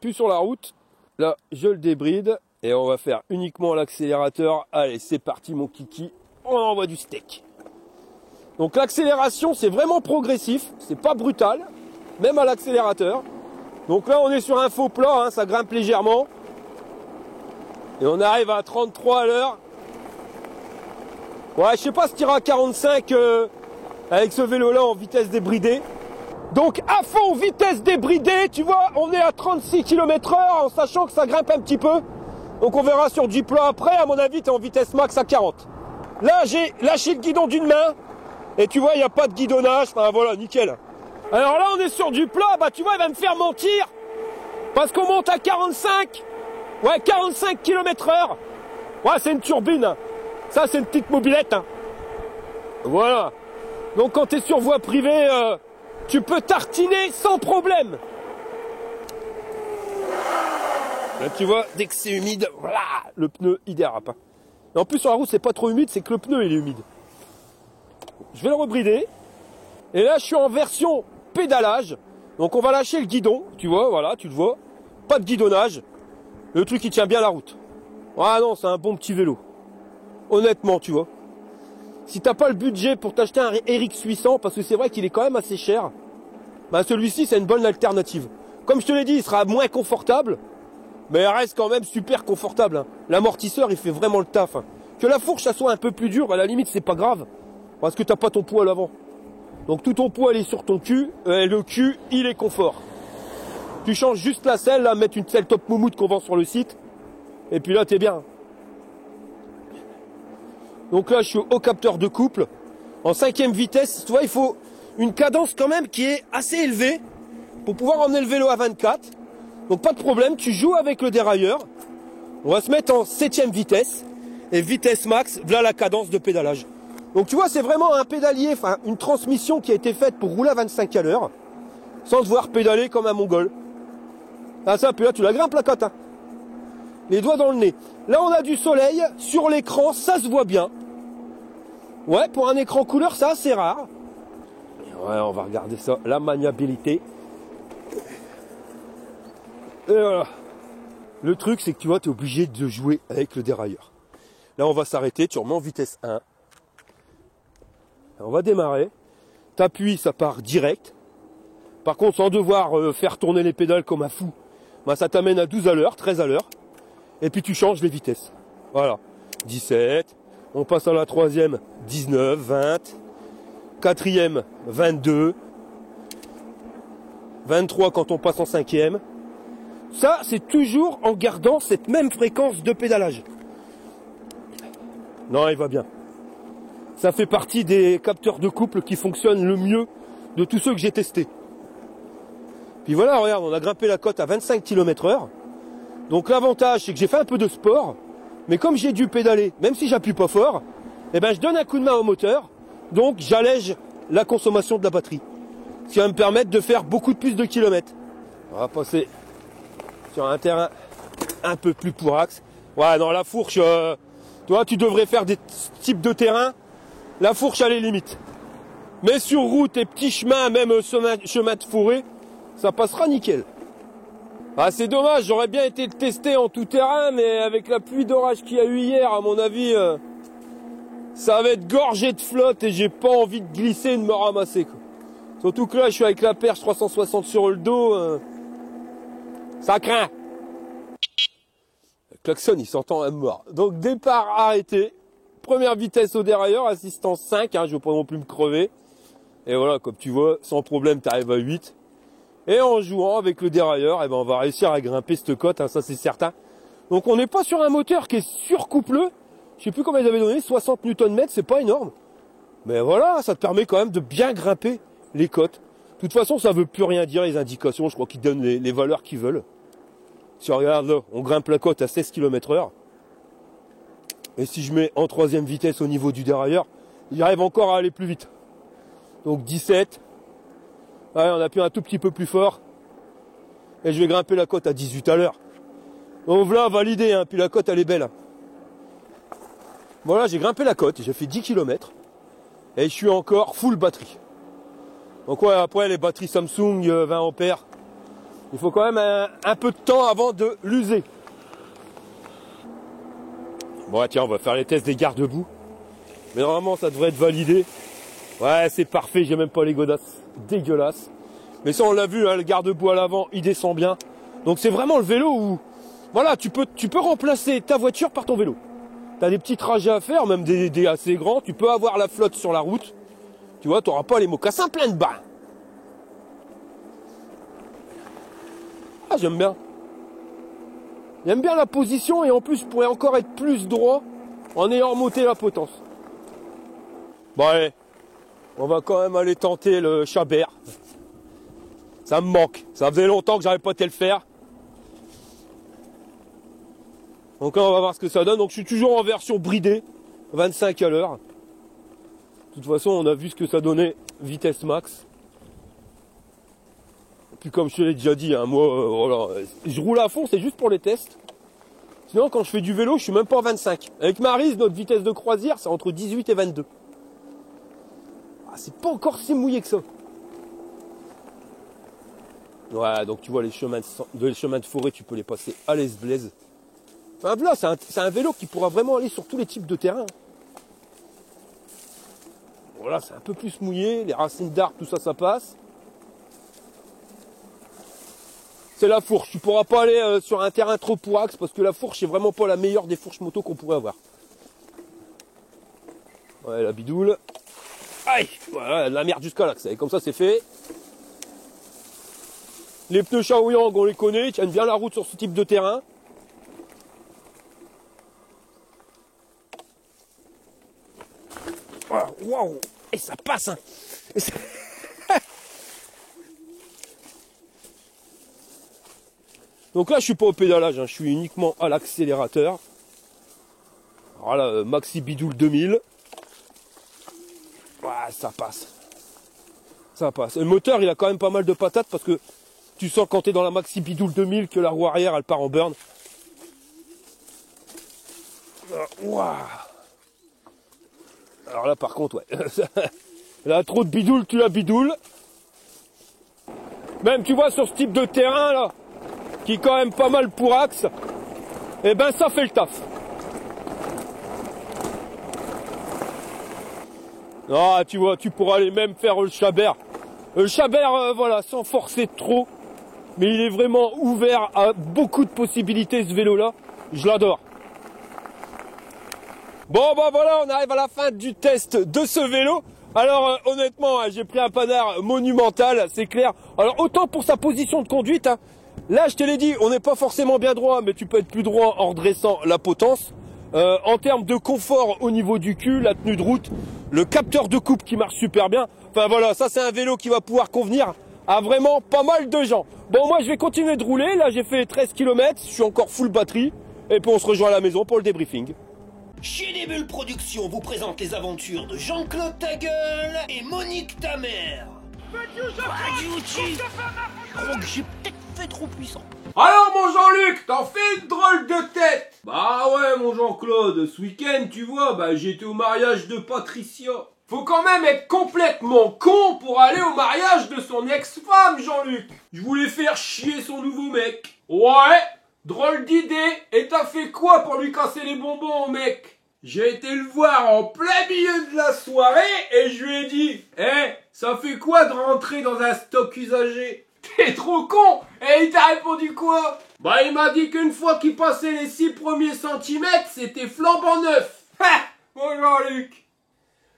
plus sur la route, là je le débride et on va faire uniquement l'accélérateur. Allez c'est parti mon kiki, on envoie du steak. Donc l'accélération c'est vraiment progressif, c'est pas brutal, même à l'accélérateur. Donc là on est sur un faux plat, hein, ça grimpe légèrement. Et on arrive à 33 à l'heure. Ouais, je sais pas si tu iras à 45 avec ce vélo là en vitesse débridée. Donc à fond vitesse débridée, tu vois, on est à 36 km/h en sachant que ça grimpe un petit peu. Donc on verra sur du plat après, à mon avis tu es en vitesse max à 40. Là j'ai lâché le guidon d'une main. Et tu vois, il n'y a pas de guidonnage, enfin voilà, nickel. Alors là on est sur du plat, bah tu vois, il va me faire mentir. Parce qu'on monte à 45. Ouais, 45 km/h. Ouais, c'est une turbine. Ça, c'est une petite mobilette. Hein. Voilà. Donc, quand tu es sur voie privée, tu peux tartiner sans problème. Là, tu vois, dès que c'est humide, voilà, le pneu, il dérape. Hein. Et en plus, sur la route, c'est pas trop humide, c'est que le pneu, il est humide. Je vais le rebrider. Et là, je suis en version pédalage. Donc, on va lâcher le guidon. Tu vois, voilà, tu le vois. Pas de guidonnage. Le truc il tient bien la route. Ah non, c'est un bon petit vélo. Honnêtement, tu vois. si t'as pas le budget pour t'acheter un RX 800, parce que c'est vrai qu'il est quand même assez cher, bah celui-ci c'est une bonne alternative. Comme je te l'ai dit, il sera moins confortable, mais il reste quand même super confortable. Hein. L'amortisseur, il fait vraiment le taf. Hein. Que la fourche, ça soit un peu plus dure, à la limite, c'est pas grave, parce que t'as pas ton poids à l'avant. Donc tout ton poids, il est sur ton cul, et le cul, il est confort. Tu changes juste la selle, là, mettre une selle top moumoute qu'on vend sur le site, et puis là, t'es bien. Donc là, je suis au capteur de couple, en 5e vitesse. Tu vois, il faut une cadence quand même qui est assez élevée pour pouvoir emmener le vélo à 24. Donc pas de problème, tu joues avec le dérailleur. On va se mettre en 7e vitesse, et vitesse max, voilà la cadence de pédalage. Donc tu vois, c'est vraiment un pédalier, enfin une transmission qui a été faite pour rouler à 25 à l'heure, sans devoir pédaler comme un mongol. Ah ça, puis là, tu la grimpes la cote, hein. Les doigts dans le nez. Là, on a du soleil sur l'écran, ça se voit bien. Ouais, pour un écran couleur, c'est assez rare. Ouais, on va regarder ça, la maniabilité. Et voilà. Le truc, c'est que tu vois, tu es obligé de jouer avec le dérailleur. Là, on va s'arrêter, tu remets en vitesse 1. On va démarrer. T'appuies, ça part direct. Par contre, sans devoir faire tourner les pédales comme un fou, bah, ça t'amène à 12 à l'heure, 13 à l'heure. Et puis tu changes les vitesses. Voilà. 17. On passe à la 3e, 19, 20. 4e, 22. 23 quand on passe en 5e. Ça, c'est toujours en gardant cette même fréquence de pédalage. Non, il va bien. Ça fait partie des capteurs de couple qui fonctionnent le mieux de tous ceux que j'ai testés. Puis voilà, regarde, on a grimpé la cote à 25 km/h. Donc l'avantage, c'est que j'ai fait un peu de sport. Mais comme j'ai dû pédaler, même si j'appuie pas fort, eh ben, je donne un coup de main au moteur. Donc j'allège la consommation de la batterie. Ce qui va me permettre de faire beaucoup plus de kilomètres. On va passer sur un terrain un peu plus pourrax. Ouais, dans la fourche, toi, tu devrais faire des types de terrain. La fourche, elle est limite. Mais sur route et petits chemins, même chemin de forêt, ça passera nickel. Ah, c'est dommage, j'aurais bien été testé en tout terrain, mais avec la pluie d'orage qu'il y a eu hier, à mon avis, ça va être gorgé de flotte et j'ai pas envie de glisser et de me ramasser, quoi. Surtout que là, je suis avec la perche 360 sur le dos, ça craint. Le klaxon, il s'entend à mort. Donc, départ arrêté. Première vitesse au dérailleur, assistance 5, hein, je ne veux pas non plus me crever. Et voilà, comme tu vois, sans problème, tu arrives à 8. Et en jouant avec le dérailleur, eh ben, on va réussir à grimper cette cote, hein, ça c'est certain. Donc on n'est pas sur un moteur qui est surcoupleux. Je sais plus combien ils avaient donné, 60 Nm, c'est pas énorme. Mais voilà, ça te permet quand même de bien grimper les cotes. De toute façon, ça veut plus rien dire, les indications, je crois qu'ils donnent les valeurs qu'ils veulent. Si on regarde là, on grimpe la cote à 16 km/h. Et si je mets en 3e vitesse au niveau du dérailleur, il arrive encore à aller plus vite. Donc 17. Ouais, on appuie un tout petit peu plus fort. Et je vais grimper la cote à 18 à l'heure. Donc voilà, validé, hein, puis la cote elle est belle. Voilà, j'ai grimpé la cote, j'ai fait 10 km. Et je suis encore full batterie. Donc ouais, après les batteries Samsung 20 ampères, il faut quand même un peu de temps avant de l'user. Bon tiens, on va faire les tests des garde-boue. Mais normalement ça devrait être validé. Ouais, c'est parfait, j'ai même pas les godasses. Dégueulasse. Mais ça on l'a vu, hein, le garde-boue à l'avant, il descend bien. Donc c'est vraiment le vélo où, voilà, tu peux remplacer ta voiture par ton vélo. Tu as des petits trajets à faire, même des assez grands. Tu peux avoir la flotte sur la route. Tu vois, tu n'auras pas les mocassins pleins de bains. Ah, j'aime bien. J'aime bien la position et en plus, je pourrais encore être plus droit en ayant remonté la potence. Bon, allez. On va quand même aller tenter le Chabert. Ça me manque. Ça faisait longtemps que j'avais pas été le faire. Donc là, on va voir ce que ça donne. Donc je suis toujours en version bridée, 25 à l'heure. De toute façon, on a vu ce que ça donnait, vitesse max. Et puis comme je te l'ai déjà dit, hein, moi, voilà, je roule à fond, c'est juste pour les tests. Sinon, quand je fais du vélo, je suis même pas à 25. Avec Maryse, notre vitesse de croisière, c'est entre 18 et 22. Ah, c'est pas encore si mouillé que ça. Ouais, donc tu vois, les chemins de forêt, tu peux les passer à l'aise-blaise. Enfin, là, c'est un vélo qui pourra vraiment aller sur tous les types de terrain. Bon là c'est un peu plus mouillé, les racines d'arbre, tout ça, ça passe. C'est la fourche, tu pourras pas aller sur un terrain trop pourrax parce que la fourche c'est vraiment pas la meilleure des fourches moto qu'on pourrait avoir. Ouais, la bidoule. Aïe, voilà, la merde jusqu'à là, comme ça c'est fait. Les pneus Shaoyang, on les connaît, ils tiennent bien la route sur ce type de terrain. Waouh, et ça passe hein. Donc là je suis pas au pédalage, hein, je suis uniquement à l'accélérateur. Voilà, Maxi Bidoule 2000. Ouais, ça passe. Ça passe. Le moteur il a quand même pas mal de patates parce que tu sens quand tu es dans la Maxi Bidoule 2000 que la roue arrière elle part en burn. Waouh. Alors là par contre ouais. Là trop de bidoule, tu la bidoules. Même tu vois sur ce type de terrain là, qui est quand même pas mal pour axe, et ben ça fait le taf. Ah tu vois, tu pourras aller même faire le Chabert. Le Chabert voilà, sans forcer trop. Mais il est vraiment ouvert à beaucoup de possibilités ce vélo là. Je l'adore. Bon bah voilà, on arrive à la fin du test de ce vélo. Alors honnêtement, j'ai pris un panard monumental, c'est clair. Alors autant pour sa position de conduite, hein, là je te l'ai dit, on n'est pas forcément bien droit, mais tu peux être plus droit en redressant la potence. En termes de confort au niveau du cul, la tenue de route, le capteur de coupe qui marche super bien. Enfin voilà, ça c'est un vélo qui va pouvoir convenir à vraiment pas mal de gens. Bon moi je vais continuer de rouler, là j'ai fait 13 km, je suis encore full batterie. Et puis on se rejoint à la maison pour le débriefing. Chez des Bulles Productions vous présente les aventures de Jean-Claude Tagueule et Monique Tamer. Je crois que j'ai peut-être fait trop puissant. Alors mon Jean-Luc, t'en fais une drôle de tête. Bah ouais mon Jean-Claude, ce week-end tu vois, bah j'étais au mariage de Patricia. Faut quand même être complètement con pour aller au mariage de son ex-femme Jean-Luc. Je voulais faire chier son nouveau mec. Ouais, drôle d'idée, et t'as fait quoi pour lui casser les bonbons au mec? J'ai été le voir en plein milieu de la soirée et je lui ai dit « Eh, ça fait quoi de rentrer dans un stock usagé? T'es trop con !» Et il t'a répondu quoi? Bah il m'a dit qu'une fois qu'il passait les 6 premiers centimètres, c'était flambant neuf. Ha! Mon Jean-Luc.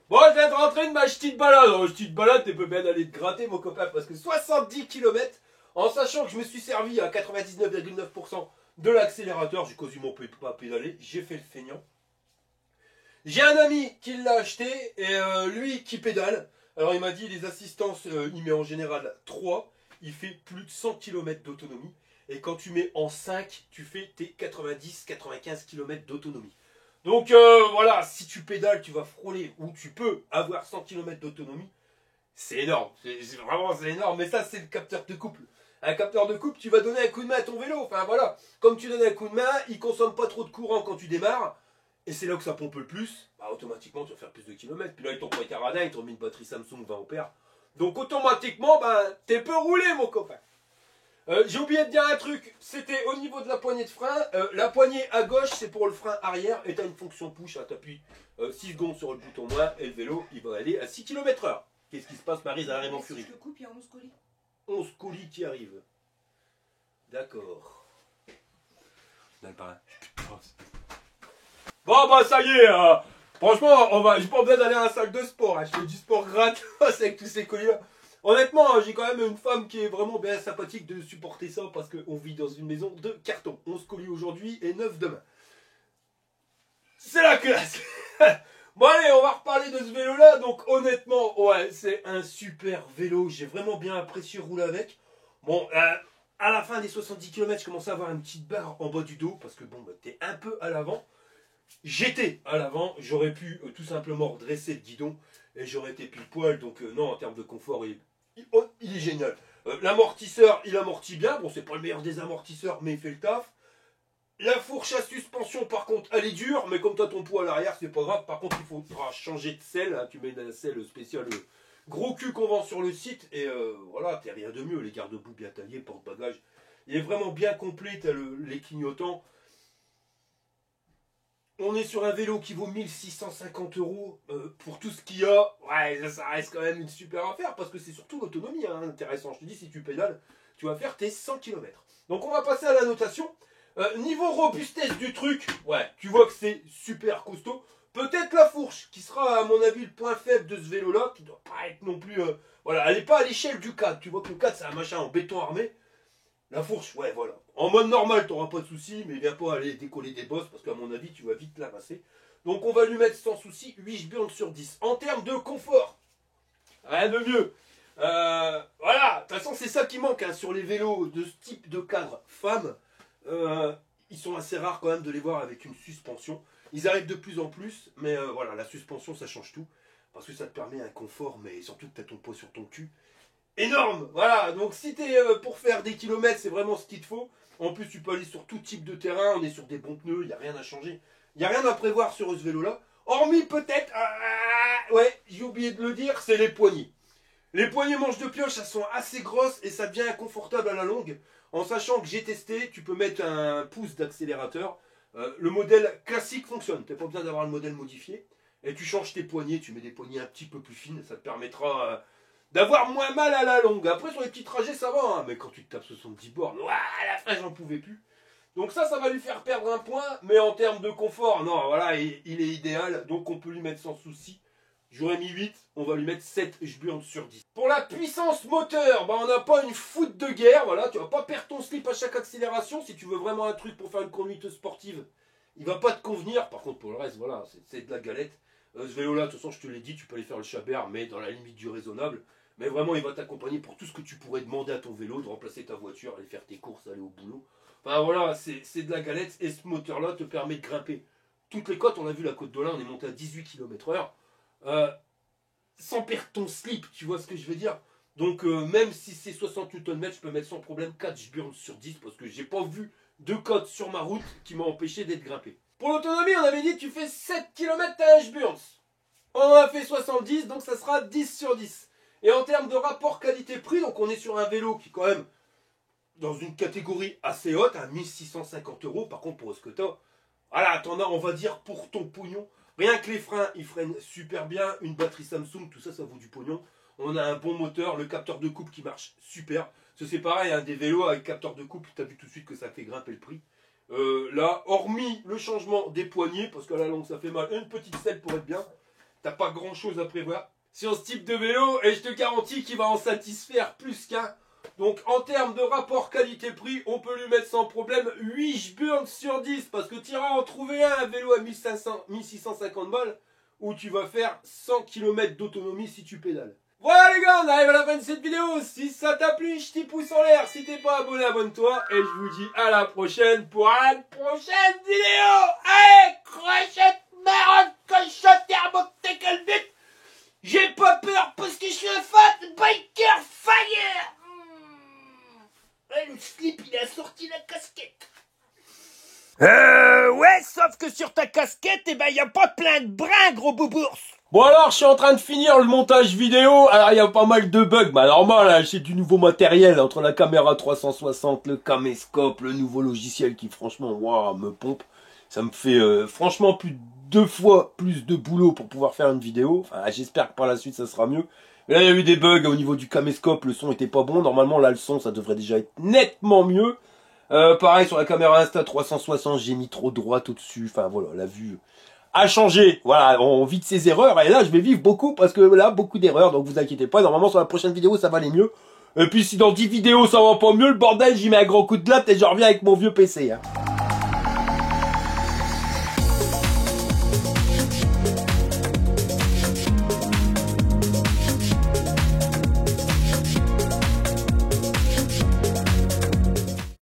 Bon, je viens de rentrer de ma petite balade. Oh, petite balade, tu peux bien aller te gratter mon copain, parce que 70 km, en sachant que je me suis servi à 99,9% de l'accélérateur, j'ai quasiment pas pédalé, j'ai fait le feignant. J'ai un ami qui l'a acheté et lui qui pédale. Alors il m'a dit les assistances, il met en général 3. Il fait plus de 100 km d'autonomie. Et quand tu mets en 5, tu fais tes 90-95 km d'autonomie. Donc voilà, si tu pédales, tu vas frôler ou tu peux avoir 100 km d'autonomie. C'est énorme, c'est énorme. Mais ça c'est le capteur de couple. Un capteur de couple, tu vas donner un coup de main à ton vélo. Enfin voilà, comme tu donnes un coup de main, il consomme pas trop de courant quand tu démarres. Et c'est là que ça pompe le plus, bah automatiquement tu vas faire plus de kilomètres. Puis là ils t'ont pris un radin, ils t'ont mis une batterie Samsung 20 ampères. Donc automatiquement, bah, t'es peu roulé mon copain. J'ai oublié de dire un truc, c'était au niveau de la poignée de frein. La poignée à gauche c'est pour le frein arrière et t'as une fonction push, hein, t'appuies 6 secondes sur le bouton moins et le vélo il va aller à 6 km/h. Qu'est-ce qui se passe Maryse, elle arrive en furie. Si je le coupe, il y a 11 colis. 11 colis qui arrivent. D'accord. Bon bah ça y est, franchement, j'ai pas besoin d'aller à un sac de sport, hein. Je fais du sport gratos avec tous ces colis là. Honnêtement, j'ai quand même une femme qui est vraiment bien sympathique de supporter ça parce qu'on vit dans une maison de carton. 11 colis aujourd'hui et 9 demain. C'est la classe. Bon allez, on va reparler de ce vélo là. Donc honnêtement, ouais, c'est un super vélo. J'ai vraiment bien apprécié rouler avec. Bon, à la fin des 70 km, je commençais à avoir une petite barre en bas du dos parce que bon, bah, t'es un peu à l'avant. J'étais à l'avant, j'aurais pu tout simplement redresser le guidon et j'aurais été pile poil. Donc non, en termes de confort, il est génial. L'amortisseur, il amortit bien. Bon, c'est pas le meilleur des amortisseurs, mais il fait le taf. La fourche à suspension, par contre, elle est dure, mais comme tu as ton poids à l'arrière, c'est pas grave. Par contre, il faudra changer de selle. Hein. Tu mets une selle spéciale gros cul qu'on vend sur le site. Et voilà, t'es rien de mieux. Les garde-boue bien taillés, porte-bagages. Il est vraiment bien complet. T'as les clignotants. On est sur un vélo qui vaut 1650 € pour tout ce qu'il y a. Ouais, ça reste quand même une super affaire parce que c'est surtout l'autonomie intéressant. Je te dis, si tu pédales, tu vas faire tes 100 km. Donc on va passer à la notation. Niveau robustesse du truc, ouais, tu vois que c'est super costaud. Peut-être la fourche qui sera à mon avis le point faible de ce vélo-là, qui doit pas être non plus... voilà, elle n'est pas à l'échelle du 4. Tu vois que le 4 c'est un machin en béton armé. La fourche, ouais, voilà. En mode normal, tu n'auras pas de soucis, mais viens pas aller décoller des bosses, parce qu'à mon avis, tu vas vite la masser. Donc on va lui mettre sans souci 8 burnes sur 10. En termes de confort, rien de mieux. Voilà, de toute façon, c'est ça qui manque hein, sur les vélos de ce type de cadre femmes. Ils sont assez rares quand même de les voir avec une suspension. Ils arrivent de plus en plus, mais voilà, la suspension, ça change tout. Parce que ça te permet un confort, mais surtout que tu as ton poids sur ton cul. Énorme, voilà, donc si tu es pour faire des kilomètres, c'est vraiment ce qu'il te faut. En plus, tu peux aller sur tout type de terrain, on est sur des bons pneus, il n'y a rien à changer. Il n'y a rien à prévoir sur ce vélo-là. Hormis peut-être, ouais, j'ai oublié de le dire, c'est les poignées. Les poignées manches de pioche, elles sont assez grosses et ça devient inconfortable à la longue. En sachant que j'ai testé, tu peux mettre un pouce d'accélérateur. Le modèle classique fonctionne, tu n'as pas besoin d'avoir le modèle modifié. Et tu changes tes poignées, tu mets des poignées un petit peu plus fines, ça te permettra... d'avoir moins mal à la longue. Après, sur les petits trajets, ça va. Hein. Mais quand tu te tapes 70 bornes, ouah, à la fin, j'en pouvais plus. Donc ça va lui faire perdre un point. Mais en termes de confort, non, voilà, il est idéal. Donc on peut lui mettre sans souci. J'aurais mis 8, on va lui mettre 7 burnes sur 10. Pour la puissance moteur, bah, on n'a pas une foot de guerre. Voilà, tu vas pas perdre ton slip à chaque accélération. Si tu veux vraiment un truc pour faire une conduite sportive, il va pas te convenir. Par contre, pour le reste, voilà, c'est de la galette. Ce vélo-là, de toute façon, je te l'ai dit, tu peux aller faire le chabert, mais dans la limite du raisonnable. Mais vraiment, il va t'accompagner pour tout ce que tu pourrais demander à ton vélo, de remplacer ta voiture, aller faire tes courses, aller au boulot. Enfin voilà, c'est de la galette et ce moteur-là te permet de grimper toutes les côtes. On a vu la côte d'Olin, on est monté à 18 km/h. Sans perdre ton slip, tu vois ce que je veux dire. Donc même si c'est 60 Nm, je peux mettre sans problème 4 burnes sur 10 parce que j'ai pas vu de côte sur ma route qui m'a empêché d'être grimpé. Pour l'autonomie, on avait dit tu fais 7 km à burnes. On en a fait 70, donc ça sera 10 sur 10. Et en termes de rapport qualité-prix, donc on est sur un vélo qui est quand même dans une catégorie assez haute, à 1650 €. Par contre, pour ce que tu as, voilà, t'en as, on va dire, pour ton pognon. Rien que les freins, ils freinent super bien. Une batterie Samsung, tout ça, ça vaut du pognon. On a un bon moteur, le capteur de coupe qui marche super. C'est pareil, hein, des vélos avec capteur de coupe, tu as vu tout de suite que ça fait grimper le prix. Là, hormis le changement des poignées, parce qu'à la longue ça fait mal, une petite selle pour être bien, t'as pas grand chose à prévoir sur ce type de vélo et je te garantis qu'il va en satisfaire plus qu'un. Donc en termes de rapport qualité-prix, on peut lui mettre sans problème 8 burnes sur 10 parce que tu iras en trouver un vélo à 1650 balles où tu vas faire 100 km d'autonomie si tu pédales. Voilà les gars, on arrive à la fin de cette vidéo. Si ça t'a plu, je t'y pouce en l'air. Si t'es pas abonné, abonne-toi et je vous dis à la prochaine pour une prochaine vidéo. Allez, crochette, marron, cochon, thermotechnique. J'ai pas peur parce que je suis un fat biker fire. Le slip, il a sorti la casquette. Ouais, sauf que sur ta casquette, eh ben, y a pas plein de brins, gros boubours. Bon alors, je suis en train de finir le montage vidéo. Alors, il y a pas mal de bugs. Bah, normal, hein, c'est du nouveau matériel entre la caméra 360, le caméscope, le nouveau logiciel qui, franchement, wow, me pompe. Ça me fait, franchement, plus de 2 fois plus de boulot pour pouvoir faire une vidéo. Enfin, j'espère que par la suite, ça sera mieux. Mais là, il y a eu des bugs au niveau du caméscope. Le son était pas bon. Normalement, là, le son, ça devrait déjà être nettement mieux. Pareil, sur la caméra Insta 360, j'ai mis trop droite au-dessus. Enfin, voilà, la vue a changé. Voilà, on vit de ses erreurs. Et là, je vais vivre beaucoup parce que là, beaucoup d'erreurs. Donc, vous inquiétez pas. Normalement, sur la prochaine vidéo, ça va aller mieux. Et puis, si dans 10 vidéos, ça va pas mieux, le bordel, j'y mets un grand coup de latte et je reviens avec mon vieux PC. Hein.